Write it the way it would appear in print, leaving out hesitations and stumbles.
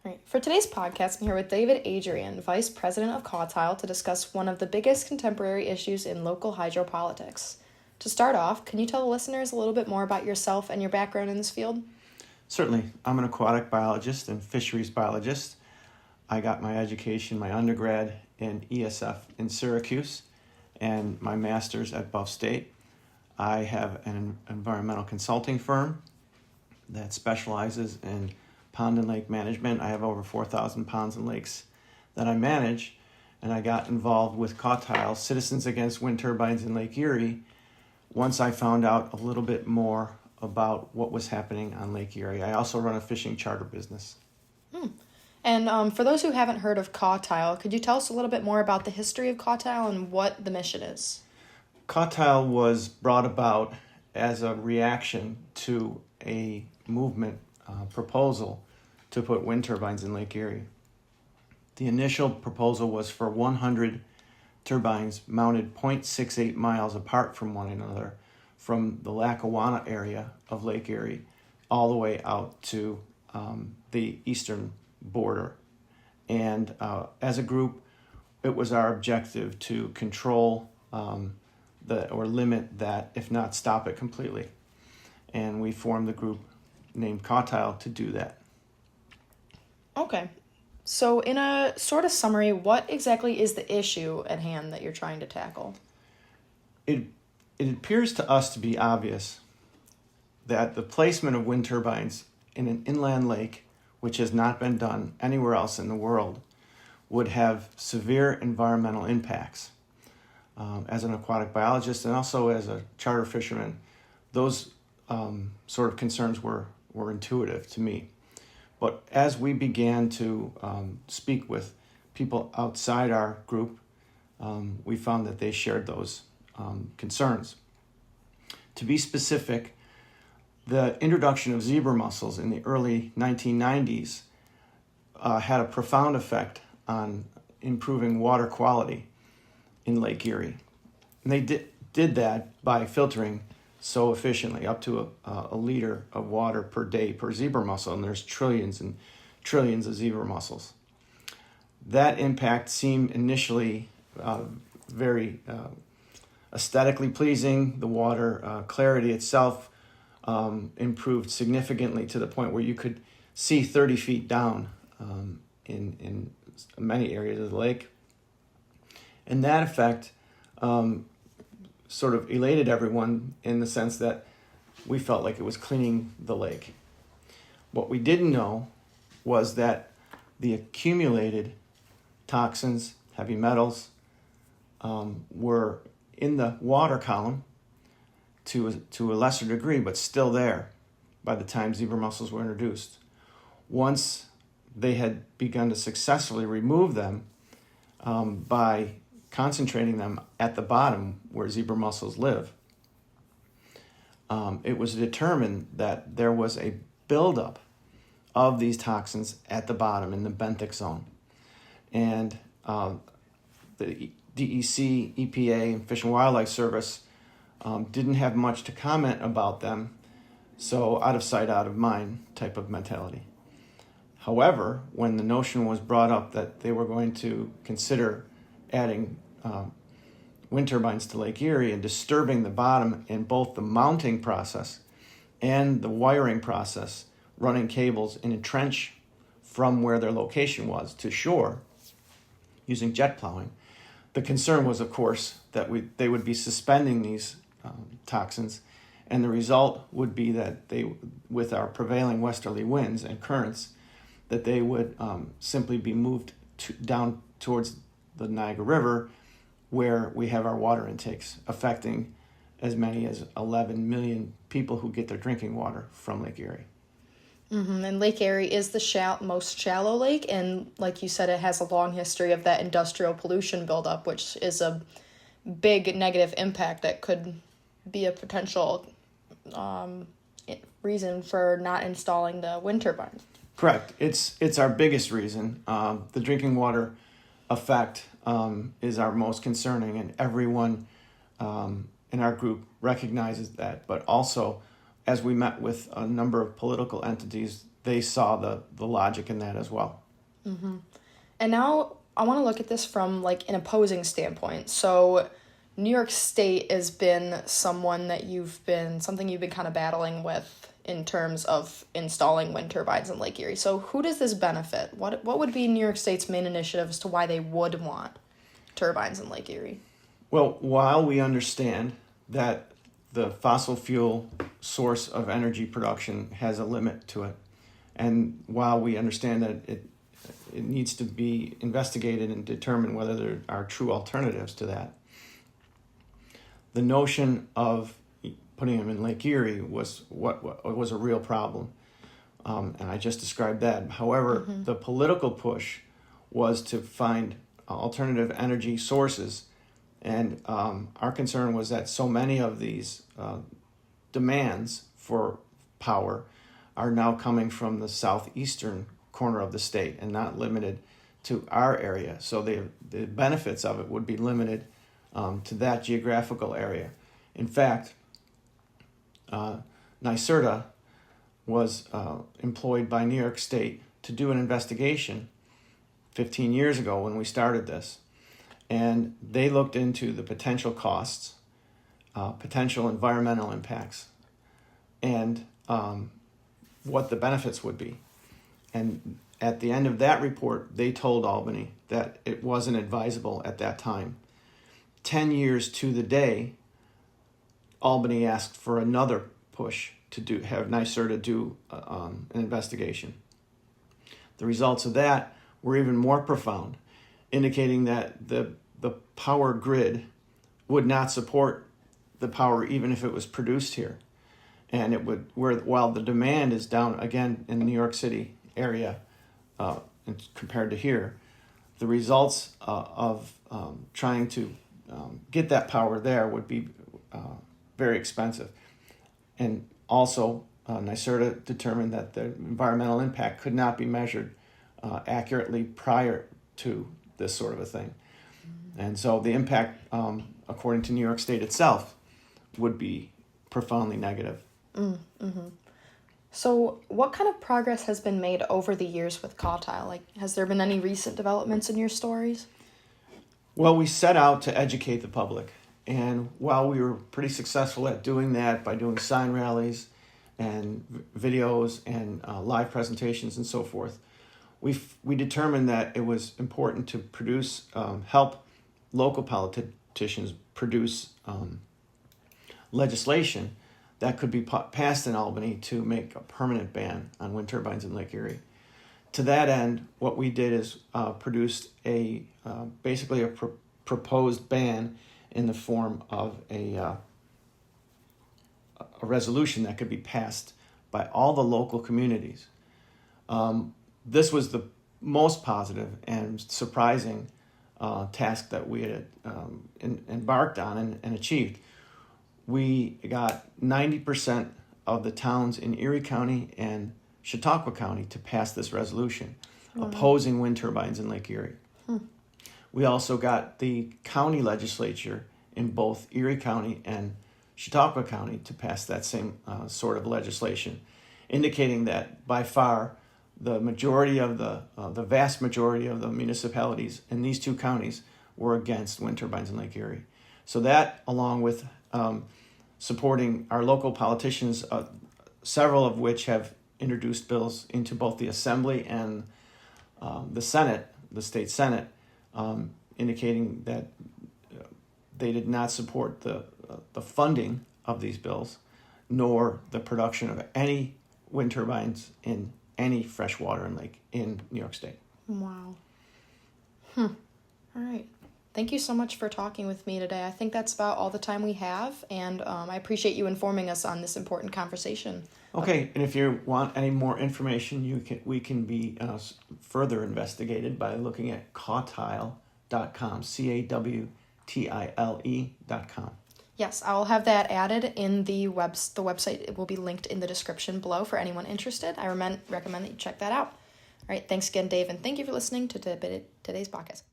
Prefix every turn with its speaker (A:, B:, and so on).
A: Right. For today's podcast, I'm here with David Adrian, Vice President of CAWTILE, to discuss one of the biggest contemporary issues in local hydropolitics. To start off, can you tell the listeners a little bit more about yourself and your background in this field?
B: Certainly. I'm an aquatic biologist and fisheries biologist. I got my education, my undergrad in ESF in Syracuse and my master's at Buff State. I have an environmental consulting firm that specializes in pond and lake management. I have over 4,000 ponds and lakes that I manage, and I got involved with CAWTILE, Citizens Against Wind Turbines in Lake Erie, once I found out a little bit more about what was happening on Lake Erie. I also run a fishing charter business.
A: And for those who haven't heard of CAWTILE, could you tell us a little bit more about the history of CAWTILE and what the mission is?
B: CAWTILE was brought about as a reaction to a movement proposal to put wind turbines in Lake Erie. The initial proposal was for 100 turbines mounted 0.68 miles apart from one another from the Lackawanna area of Lake Erie all the way out to the eastern border. And as a group, it was our objective to control or limit that, if not stop it completely. And we formed the group named CAWTILE to do that.
A: Okay. So in a sort of summary, what exactly is the issue at hand that you're trying to tackle?
B: It appears to us to be obvious that the placement of wind turbines in an inland lake, which has not been done anywhere else in the world, would have severe environmental impacts. As an aquatic biologist and also as a charter fisherman, those sort of concerns were intuitive to me. But as we began to speak with people outside our group, we found that they shared those concerns. To be specific, the introduction of zebra mussels in the early 1990s had a profound effect on improving water quality in Lake Erie. And they did that by filtering so efficiently, up to a liter of water per day per zebra mussel, and there's trillions and trillions of zebra mussels. That impact seemed initially very aesthetically pleasing. The water clarity itself improved significantly to the point where you could see 30 feet down in many areas of the lake. And that effect sort of elated everyone in the sense that we felt like it was cleaning the lake. What we didn't know was that the accumulated toxins, heavy metals, were in the water column to a lesser degree, but still there by the time zebra mussels were introduced. Once they had begun to successfully remove them by concentrating them at the bottom where zebra mussels live, it was determined that there was a buildup of these toxins at the bottom in the benthic zone. And the DEC, EPA, and Fish and Wildlife Service didn't have much to comment about them, so out of sight, out of mind type of mentality. However, when the notion was brought up that they were going to consider adding wind turbines to Lake Erie and disturbing the bottom in both the mounting process and the wiring process, running cables in a trench from where their location was to shore using jet plowing, the concern was, of course, that they would be suspending these toxins, and the result would be that they, with our prevailing westerly winds and currents, that they would simply be moved down towards the Niagara River, where we have our water intakes, affecting as many as 11 million people who get their drinking water from Lake Erie.
A: Mm-hmm. And Lake Erie is the most shallow lake, and like you said, it has a long history of that industrial pollution buildup, which is a big negative impact that could be a potential reason for not installing the wind turbines.
B: Correct. It's our biggest reason. The drinking water effect is our most concerning, and everyone in our group recognizes that. But also, as we met with a number of political entities they saw the logic in that as well.
A: And now I want to look at this from like an opposing standpoint. So New York State has been something you've been kind of battling with in terms of installing wind turbines in Lake Erie. So who does this benefit? What would be New York State's main initiative as to why they would want turbines in Lake Erie?
B: Well, while we understand that the fossil fuel source of energy production has a limit to it, and while we understand that it needs to be investigated and determined whether there are true alternatives to that, the notion of putting them in Lake Erie was what was a real problem, and I just described that. However, the political push was to find alternative energy sources, and our concern was that so many of these demands for power are now coming from the southeastern corner of the state and not limited to our area. So the benefits of it would be limited to that geographical area. In fact, NYSERDA was employed by New York State to do an investigation 15 years ago when we started this. And they looked into the potential costs, potential environmental impacts, and what the benefits would be. And at the end of that report, they told Albany that it wasn't advisable at that time. 10 years to the day, Albany asked for another push to have NYSERDA do an investigation. The results of that were even more profound, indicating that the power grid would not support the power even if it was produced here. And it would, while the demand is down again in the New York City area compared to here, the results of trying to get that power there would be very expensive. And also, NYSERDA determined that the environmental impact could not be measured accurately prior to this sort of a thing. And so the impact, according to New York State itself, would be profoundly negative.
A: So what kind of progress has been made over the years with CAWTILE? Like, has there been any recent developments in your stories?
B: Well, we set out to educate the public. And while we were pretty successful at doing that by doing sign rallies and videos and live presentations and so forth, we determined that it was important to produce, help local politicians produce legislation that could be passed in Albany to make a permanent ban on wind turbines in Lake Erie. To that end, what we did is produced basically a proposed ban in the form of a resolution that could be passed by all the local communities. This was the most positive and surprising task that we had embarked on and achieved. We got 90% of the towns in Erie County and Chautauqua County to pass this resolution opposing wind turbines in Lake Erie. We also got the county legislature in both Erie County and Chautauqua County to pass that same sort of legislation, indicating that by far the vast majority of the municipalities in these two counties were against wind turbines in Lake Erie. So that, along with supporting our local politicians, several of which have introduced bills into both the Assembly and the Senate, the state Senate, indicating that they did not support the funding of these bills, nor the production of any wind turbines in any freshwater lake in New York State.
A: Wow. All right. Thank you so much for talking with me today. I think that's about all the time we have, and I appreciate you informing us on this important conversation.
B: Okay, and if you want any more information, we can be further investigated by looking at CAWTILE.com, CAWTILE.com.
A: Yes, I'll have that added in the website. It will be linked in the description below for anyone interested. I recommend that you check that out. All right, thanks again, Dave, and thank you for listening to today's podcast.